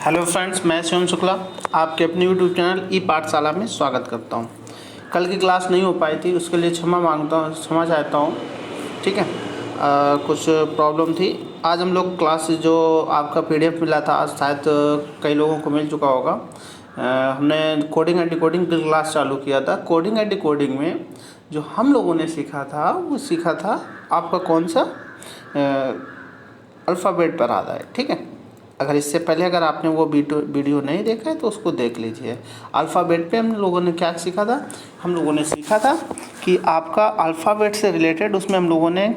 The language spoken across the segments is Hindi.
हेलो फ्रेंड्स, मैं शिवम शुक्ला आपके अपने यूट्यूब चैनल ई पाठशाला में स्वागत करता हूं। कल की क्लास नहीं हो पाई थी, उसके लिए क्षमा चाहता हूं। ठीक है, कुछ प्रॉब्लम थी। आज हम लोग क्लास जो आपका पीडीएफ मिला था, आज शायद कई लोगों को मिल चुका होगा। हमने कोडिंग एंड डिकोडिंग की क्लास चालू किया था। कोडिंग एंड डिकोडिंग में जो हम लोगों ने सीखा था वो सीखा था आपका कौन सा अल्फ़ाबेट पर आता है। ठीक है, अगर इससे पहले आपने वो वीडियो नहीं देखा है तो उसको देख लीजिए। अल्फ़ाबेट पे हम लोगों ने क्या सीखा था? हम लोगों ने सीखा था कि आपका अल्फ़ाबेट से रिलेटेड उसमें हम लोगों ने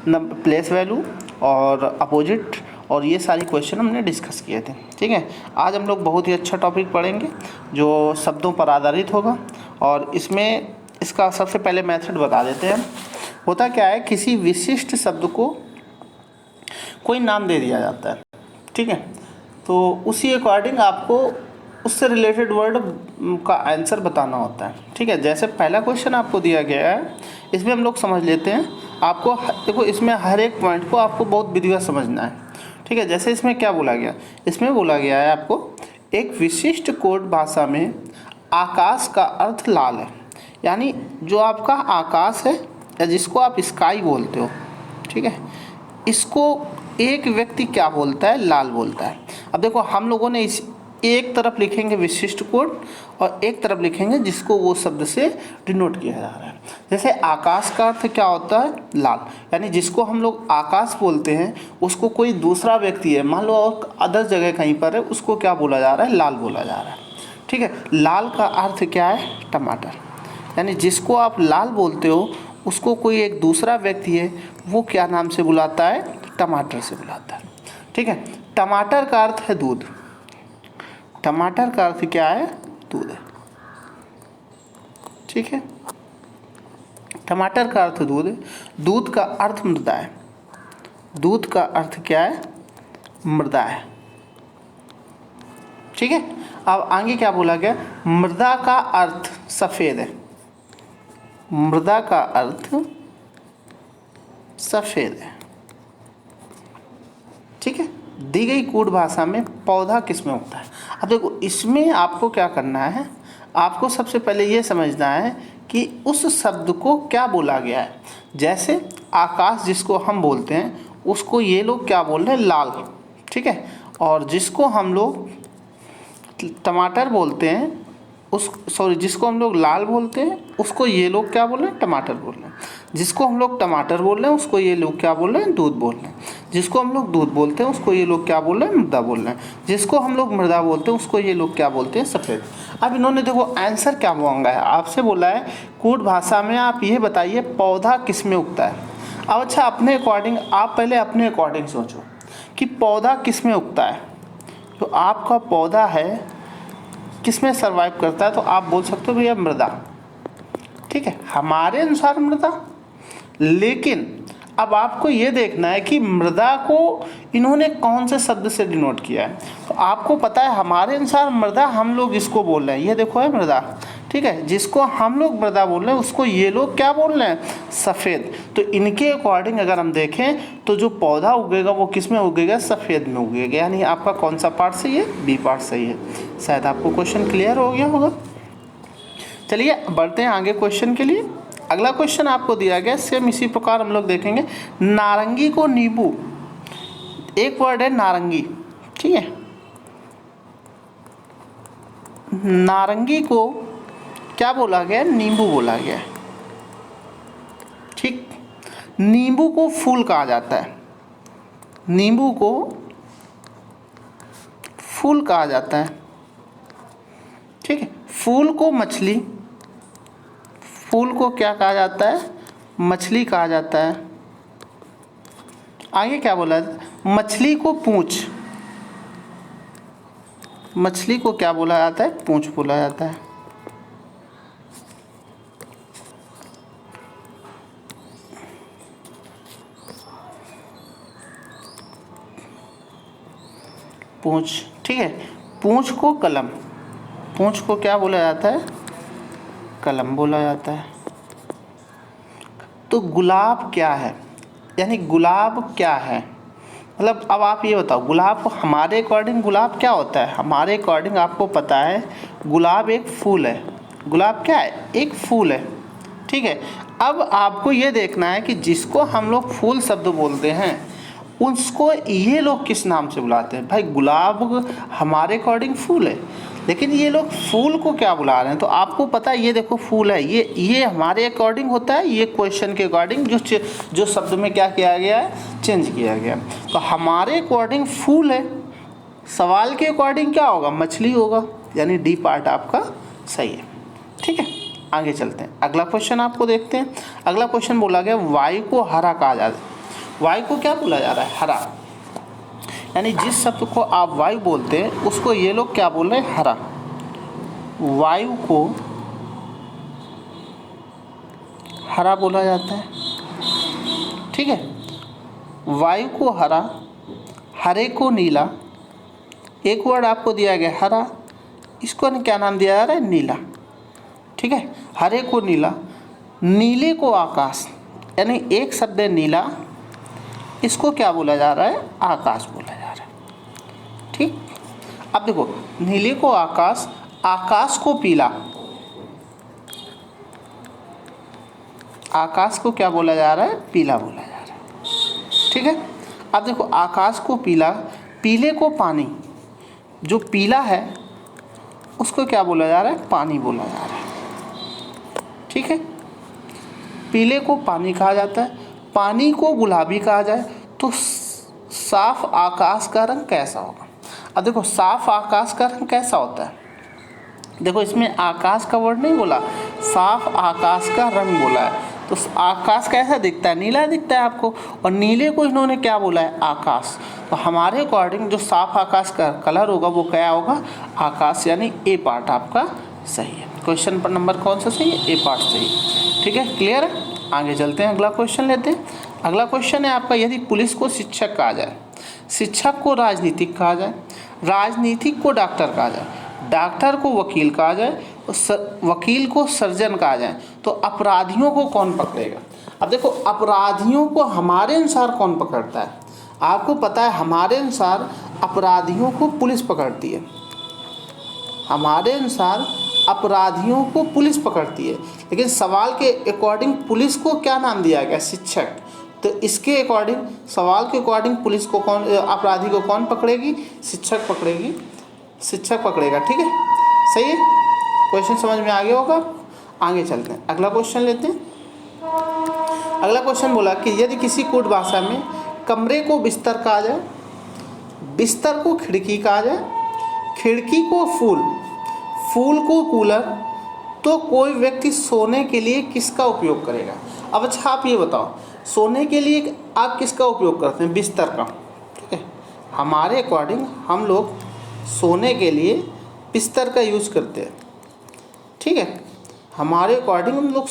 प्लेस वैल्यू और अपोजिट और ये सारी क्वेश्चन हमने डिस्कस किए थे। ठीक है, आज हम लोग बहुत ही अच्छा टॉपिक पढ़ेंगे जो शब्दों पर आधारित होगा। और इसमें इसका सबसे पहले मेथड बता देते हैं। होता क्या है, किसी विशिष्ट शब्द को कोई नाम दे दिया जाता है। ठीक है, तो उसी अकॉर्डिंग आपको उससे रिलेटेड वर्ड का आंसर बताना होता है। ठीक है, जैसे पहला क्वेश्चन आपको दिया गया है, इसमें हम लोग समझ लेते हैं। आपको देखो, इसमें हर एक पॉइंट को आपको बहुत विधिवत समझना है। ठीक है, जैसे इसमें क्या बोला गया, इसमें बोला गया है आपको एक विशिष्ट कोड भाषा में आकाश का अर्थ लाल है। यानी जो आपका आकाश है या जिसको आप स्काई बोलते हो, ठीक है, इसको एक व्यक्ति क्या बोलता है? लाल बोलता है। अब देखो, हम लोगों ने इस एक तरफ लिखेंगे विशिष्ट कोड और एक तरफ लिखेंगे जिसको वो शब्द से डिनोट किया जा रहा है। जैसे आकाश का अर्थ क्या होता है? लाल। यानी जिसको हम लोग आकाश बोलते हैं उसको कोई दूसरा व्यक्ति है, मान लो और अदर जगह कहीं पर है, उसको क्या बोला जा रहा है? लाल बोला जा रहा है। ठीक है, लाल का अर्थ क्या है? टमाटर। यानी जिसको आप लाल बोलते हो उसको कोई एक दूसरा व्यक्ति है, वो क्या नाम से बुलाता है? टमाटर से बुलाता है। ठीक है, टमाटर का अर्थ है दूध। टमाटर का अर्थ क्या है? दूध है। ठीक है, टमाटर का अर्थ दूध है। दूध का अर्थ मृदा है। दूध का अर्थ क्या है? मृदा है। ठीक है, अब आगे क्या बोला गया? मृदा का अर्थ सफेद है। मृदा का अर्थ सफेद है। ठीक है, दी गई कूट भाषा में पौधा किसमें उगता है? अब देखो, इसमें आपको क्या करना है, आपको सबसे पहले ये समझना है कि उस शब्द को क्या बोला गया है। जैसे आकाश जिसको हम बोलते हैं उसको ये लोग क्या बोल रहे हैं? लाल। ठीक है, और जिसको हम लोग टमाटर बोलते हैं जिसको हम लोग लाल बोलते हैं उसको ये लोग क्या बोल रहे हैं? टमाटर बोल रहे हैं। जिसको हम लोग टमाटर बोल रहे हैं उसको ये लोग क्या बोल रहे हैं? दूध बोल रहे हैं। जिसको हम लोग दूध बोलते हैं उसको ये लोग क्या बोल रहे हैं? मृदा बोल रहे हैं। जिसको हम लोग मृदा बोलते हैं उसको ये लोग क्या बोलते हैं? सफ़ेद। अब इन्होंने देखो आंसर क्या मांगा है, आपसे बोला है कूट भाषा में आप ये बताइए पौधा किस में उगता है। अब अच्छा, अपने अकॉर्डिंग आप पहले अपने अकॉर्डिंग सोचो कि पौधा किस में उगता है। तो आपका पौधा है किस में सर्वाइव करता है, तो आप बोल सकते हो भैया मृदा। ठीक है, हमारे अनुसार मृदा। लेकिन अब आपको ये देखना है कि मृदा को इन्होंने कौन से शब्द से डिनोट किया है। तो आपको पता है हमारे अनुसार मृदा हम लोग इसको बोल रहे हैं, ये देखो है मृदा। ठीक है, जिसको हम लोग मृदा बोल रहे हैं उसको ये लोग क्या बोल रहे हैं? सफ़ेद। तो इनके अकॉर्डिंग अगर हम देखें तो जो पौधा उगेगा वो किस में उगेगा? सफ़ेद में उगेगा। यानी आपका कौन सा पार्ट सही है? बी पार्ट सही है। शायद आपको क्वेश्चन क्लियर हो गया होगा। चलिए बढ़ते हैं आगे क्वेश्चन के लिए। अगला क्वेश्चन आपको दिया गया, सेम इसी प्रकार हम लोग देखेंगे। नारंगी को नींबू, एक वर्ड है नारंगी। ठीक है, नारंगी को क्या बोला गया? नींबू बोला गया। ठीक, नींबू को फूल कहा जाता है। नींबू को फूल कहा जाता है। ठीक है, फूल को मछली, फूल को क्या कहा जाता है? मछली कहा जाता है। आगे क्या बोला है? मछली को पूंछ, मछली को क्या बोला जाता है? पूंछ बोला जाता है। पूंछ। ठीक है, पूंछ को कलम, पूंछ को क्या बोला जाता है? कलम बोला जाता है। तो गुलाब क्या है? यानी गुलाब क्या है? मतलब अब आप ये बताओ, गुलाब हमारे अकॉर्डिंग गुलाब क्या होता है? हमारे अकॉर्डिंग आपको पता है गुलाब एक फूल है। गुलाब क्या है? एक फूल है, ठीक है। अब आपको ये देखना है कि जिसको हम लोग फूल शब्द बोलते हैं उसको ये लोग किस नाम से बुलाते हैं? भाई गुलाब हमारे अकॉर्डिंग फूल है, लेकिन ये लोग फूल को क्या बुला रहे हैं? तो आपको पता है ये देखो फूल है, ये हमारे अकॉर्डिंग होता है, ये क्वेश्चन के अकॉर्डिंग जो शब्द में क्या किया गया है? चेंज किया गया। तो हमारे अकॉर्डिंग फूल है, सवाल के अकॉर्डिंग क्या होगा? मछली होगा, यानी डी पार्ट आपका सही है, ठीक है। आगे चलते हैं, अगला क्वेश्चन आपको देखते हैं। अगला क्वेश्चन बोला गया वायु को हरा कहा जाता है। वायु को क्या बोला जा रहा है? हरा। यानी जिस शब्द को आप वायु बोलते हैं उसको ये लोग क्या बोल रहे हैं? हरा। वायु को हरा बोला जाता है, ठीक है। वायु को हरा, हरे को नीला, एक वर्ड आपको दिया गया हरा, इसको क्या नाम दिया जा रहा है? नीला, ठीक है। हरे को नीला, नीले को आकाश, यानी एक शब्द है नीला, इसको क्या बोला जा रहा है? आकाश बोला जा रहा है, ठीक। अब देखो नीले को आकाश, आकाश को पीला, आकाश को क्या बोला जा रहा है? पीला बोला जा रहा है, ठीक है। अब देखो आकाश को पीला, पीले को पानी, जो पीला है उसको क्या बोला जा रहा है? पानी बोला जा रहा है, ठीक है। पीले को पानी कहा जाता है, पानी को गुलाबी कहा जाए तो साफ आकाश का रंग कैसा होगा? अब देखो साफ आकाश का रंग कैसा होता है? देखो इसमें आकाश का वर्ड नहीं बोला, साफ आकाश का रंग बोला है। तो आकाश कैसा दिखता है? नीला दिखता है आपको, और नीले को इन्होंने क्या बोला है? आकाश। तो हमारे अकॉर्डिंग जो साफ आकाश का कलर होगा वो क्या होगा? आकाश, यानी ए पार्ट आपका सही है। क्वेश्चन पर नंबर कौन सा सही है? ए पार्ट सही है, ठीक है। क्लियर है? आगे चलते हैं, अगला क्वेश्चन लेते हैं। अगला क्वेश्चन है आपका, यदि पुलिस को शिक्षक कहा जाए, शिक्षक को राजनीतिक कहा जाए, राजनीतिक को डॉक्टर कहा जाए, डॉक्टर को वकील कहा जाए, वकील को सर्जन कहा जाए, तो अपराधियों को कौन पकड़ेगा? अब देखो अपराधियों को हमारे अनुसार कौन पकड़ता है? आपको पता है हमारे अनुसार अपराधियों को पुलिस पकड़ती है, हमारे अनुसार अपराधियों को पुलिस पकड़ती है, लेकिन सवाल के अकॉर्डिंग पुलिस को क्या नाम दिया गया? शिक्षक। तो इसके अकॉर्डिंग, सवाल के अकॉर्डिंग पुलिस को कौन, अपराधी को कौन पकड़ेगी? शिक्षक पकड़ेगी, शिक्षक पकड़ेगा, ठीक है, सही है। क्वेश्चन समझ में आ गया होगा। आगे चलते हैं, अगला क्वेश्चन लेते हैं। अगला क्वेश्चन बोला कि यदि किसी कोड भाषा में कमरे को बिस्तर कहा जाए, बिस्तर को खिड़की कहा जाए, खिड़की को फूल, फूल को कूलर, तो कोई व्यक्ति सोने के लिए किसका उपयोग करेगा? अब अच्छा आप ये बताओ, सोने के लिए आप किसका उपयोग करते हैं? बिस्तर का, ठीक है। हमारे अकॉर्डिंग हम लोग सोने के लिए बिस्तर का यूज़ करते हैं, ठीक है। हमारे अकॉर्डिंग हम लोग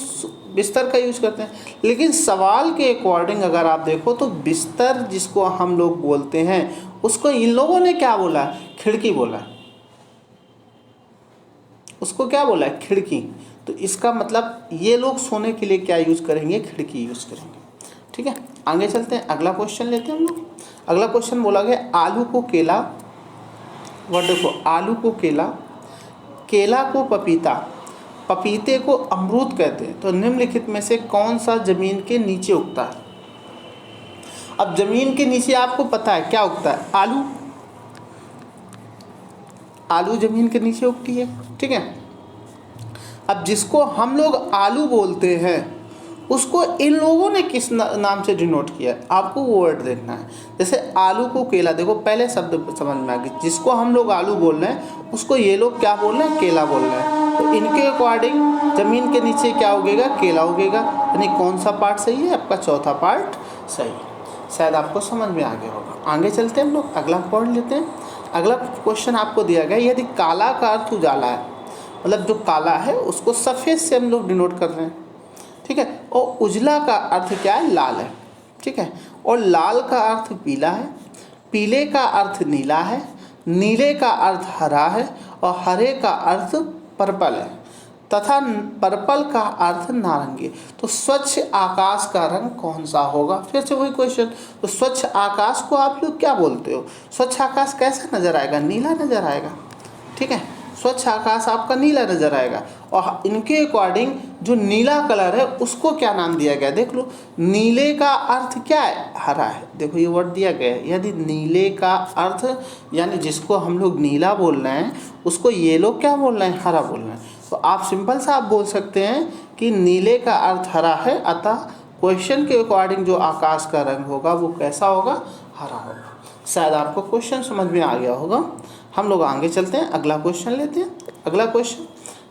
बिस्तर का यूज़ करते हैं, लेकिन सवाल के अकॉर्डिंग अगर आप देखो तो बिस्तर जिसको हम लोग बोलते हैं उसको इन लोगों ने क्या बोला? खिड़की बोला, उसको क्या बोला है? खिड़की। तो इसका मतलब ये लोग सोने के लिए क्या यूज़ करेंगे? खिड़की यूज़ करेंगे, ठीक है। आगे चलते हैं, अगला क्वेश्चन लेते हैं हम लोग। अगला क्वेश्चन बोला गया आलू को केला, वर्ड देखो आलू को केला, केला को पपीता, पपीते को अमरूद कहते हैं, तो निम्नलिखित में से कौन सा जमीन के नीचे उगता है? अब जमीन के नीचे आपको पता है क्या उगता है? आलू, आलू जमीन के नीचे उगती है, ठीक है। अब जिसको हम लोग आलू बोलते हैं उसको इन लोगों ने किस नाम से डिनोट किया है? आपको वो वर्ड देखना है। जैसे आलू को केला, देखो पहले शब्द समझ में आ गया, जिसको हम लोग आलू बोल रहे हैं उसको ये लोग क्या बोल रहे हैं? केला बोल रहे हैं। तो इनके अकॉर्डिंग जमीन के नीचे क्या उगेगा? केला उगेगा, यानी कौन सा पार्ट सही है? आपका चौथा पार्ट सही है। शायद आपको समझ में आ गया होगा। आगे चलते हैं हम लोग, अगला पढ़ लेते हैं। अगला क्वेश्चन आपको दिया गया, यदि काला का अर्थ उजाला है, मतलब जो काला है उसको सफ़ेद से हम लोग डिनोट कर रहे हैं, ठीक है। और उजला का अर्थ क्या है? लाल है, ठीक है। और लाल का अर्थ पीला है, पीले का अर्थ नीला है, नीले का अर्थ हरा है, और हरे का अर्थ पर्पल है। तथा पर्पल का अर्थ नारंगी। तो स्वच्छ आकाश का रंग कौन सा होगा? फिर से वही क्वेश्चन, तो स्वच्छ आकाश को आप लोग क्या बोलते हो? स्वच्छ आकाश कैसा नजर आएगा? नीला नजर आएगा, ठीक है। स्वच्छ आकाश आपका नीला नजर आएगा। और इनके अकॉर्डिंग जो नीला कलर है उसको क्या नाम दिया गया? देख लो, नीले का अर्थ क्या है? हरा है। देखो ये वर्ड दिया गया है, यदि नीले का अर्थ यानी जिसको हम लोग नीला बोल रहे हैं उसको ये लोग क्या बोल रहे हैं? हरा बोल रहे हैं। तो आप सिंपल सा आप बोल सकते हैं कि नीले का अर्थ हरा है, अतः क्वेश्चन के अकॉर्डिंग जो आकाश का रंग होगा वो कैसा होगा? हरा होगा। शायद आपको क्वेश्चन समझ में आ गया होगा। हम लोग आगे चलते हैं, अगला क्वेश्चन लेते हैं। अगला क्वेश्चन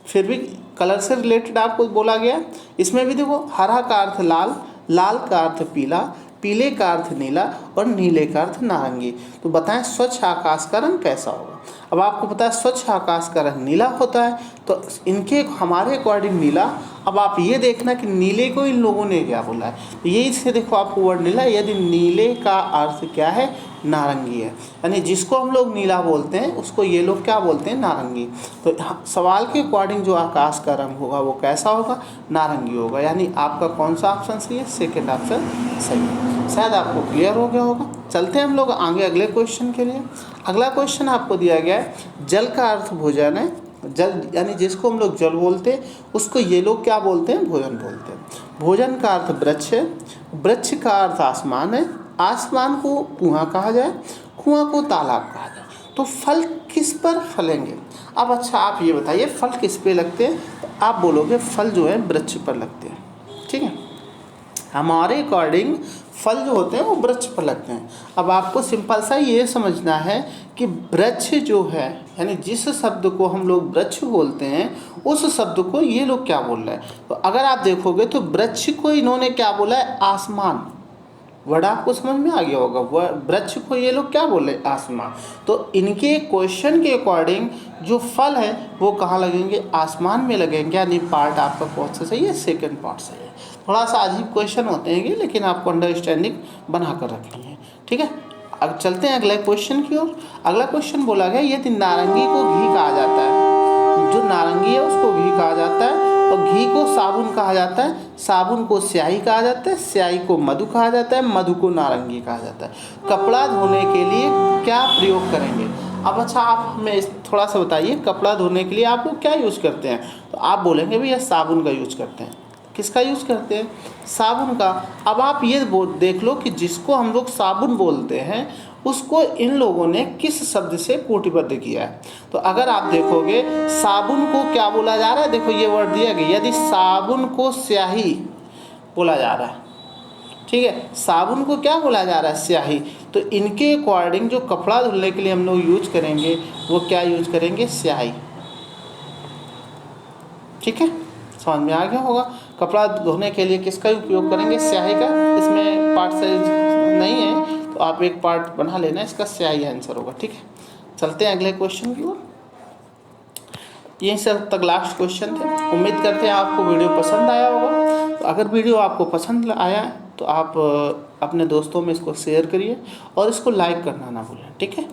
फिर भी कलर से रिलेटेड आपको बोला गया। इसमें भी देखो, हरा का अर्थ लाल, लाल का अर्थ पीला, पीले का अर्थ नीला और नीले का अर्थ नारंगी। तो बताएं स्वच्छ आकाश का रंग कैसा होगा? अब आपको पता है स्वच्छ आकाश का रंग नीला होता है, तो इनके हमारे अकॉर्डिंग नीला। अब आप ये देखना कि नीले को इन लोगों ने क्या बोला है। तो यही से देखो आपको वर्ड नीला, यदि नीले का अर्थ क्या है? नारंगी है, यानी जिसको हम लोग नीला बोलते हैं उसको ये लोग क्या बोलते हैं? नारंगी। तो सवाल के अकॉर्डिंग जो आकाश का रंग होगा वो कैसा होगा? नारंगी होगा। यानी आपका कौन सा ऑप्शन सही है? सेकेंड ऑप्शन सही है। शायद आपको क्लियर हो गया होगा। चलते हैं हम लोग आगे अगले क्वेश्चन के लिए। अगला क्वेश्चन आपको दिया गया है, जल का अर्थ भोजन है। जल यानी जिसको हम लोग जल बोलते हैं उसको ये लोग क्या बोलते हैं? भोजन बोलते हैं। भोजन का अर्थ वृक्ष है, वृक्ष का अर्थ आसमान है, आसमान को कुआं कहा जाए, कुआं को तालाब कहा जाए। तो फल किस पर फलेंगे? अब अच्छा आप ये बताइए फल किस पे लगते हैं? तो आप बोलोगे फल जो है वृक्ष पर लगते हैं, ठीक है। हमारे अकॉर्डिंग फल जो होते हैं वो वृक्ष पर लगते हैं। अब आपको सिंपल सा ये समझना है कि वृक्ष जो है यानी जिस शब्द को हम लोग वृक्ष बोलते हैं उस शब्द को ये लोग क्या बोल रहे हैं? तो अगर आप देखोगे तो वृक्ष को इन्होंने क्या बोला है? आसमान। वर्ड आपको समझ में आ गया होगा। वृक्ष को ये लोग क्या बोले? आसमान। तो इनके क्वेश्चन के अकॉर्डिंग जो फल है वो कहाँ लगेंगे? आसमान में लगेंगे। यानी पार्ट आपका कौन सा सही है? सेकंड पार्ट सही है। थोड़ा सा अजीब क्वेश्चन होते हैं लेकिन आपको अंडरस्टैंडिंग बना कर रखनी है, ठीक है। अब चलते हैं अगले क्वेश्चन की ओर। अगला क्वेश्चन बोला गया, यदि नारंगी को घी कहा जाता है, जो नारंगी है उसको घी कहा जाता है, और घी को साबुन कहा जाता है, साबुन को स्याही कहा जाता है, स्याही को मधु कहा जाता है, मधु को नारंगी कहा जाता है। कपड़ा धोने के लिए क्या प्रयोग करेंगे? अब अच्छा आप हमें थोड़ा सा बताइए, कपड़ा धोने के लिए आप लोग क्या यूज़ करते हैं? तो आप बोलेंगे भैया साबुन का यूज़ करते हैं। किसका यूज़ करते हैं? साबुन का। अब आप ये देख लो कि जिसको हम लोग साबुन बोलते हैं उसको इन लोगों ने किस शब्द से कोटिबद्ध किया है? तो अगर आप देखोगे साबुन को क्या बोला जा रहा है? देखो ये वर्ड दिया गया, यदि साबुन को स्याही बोला जा रहा है, ठीक है। साबुन को क्या बोला जा रहा है? स्याही। तो इनके अकॉर्डिंग जो कपड़ा धुलने के लिए हम लोग यूज करेंगे वो क्या यूज करेंगे? स्याही, ठीक है। समझ में आ गया होगा। कपड़ा धोने के लिए किसका उपयोग करेंगे? स्याही का। इसमें पार्ट साइज नहीं है तो आप एक पार्ट बना लेना, इसका स्याही आंसर होगा, ठीक है। चलते हैं अगले क्वेश्चन की ओर। यही सब तक लास्ट क्वेश्चन थे। उम्मीद करते हैं आपको वीडियो पसंद आया होगा। तो अगर वीडियो आपको पसंद आया तो आप अपने दोस्तों में इसको शेयर करिए और इसको लाइक करना ना भूलें, ठीक है।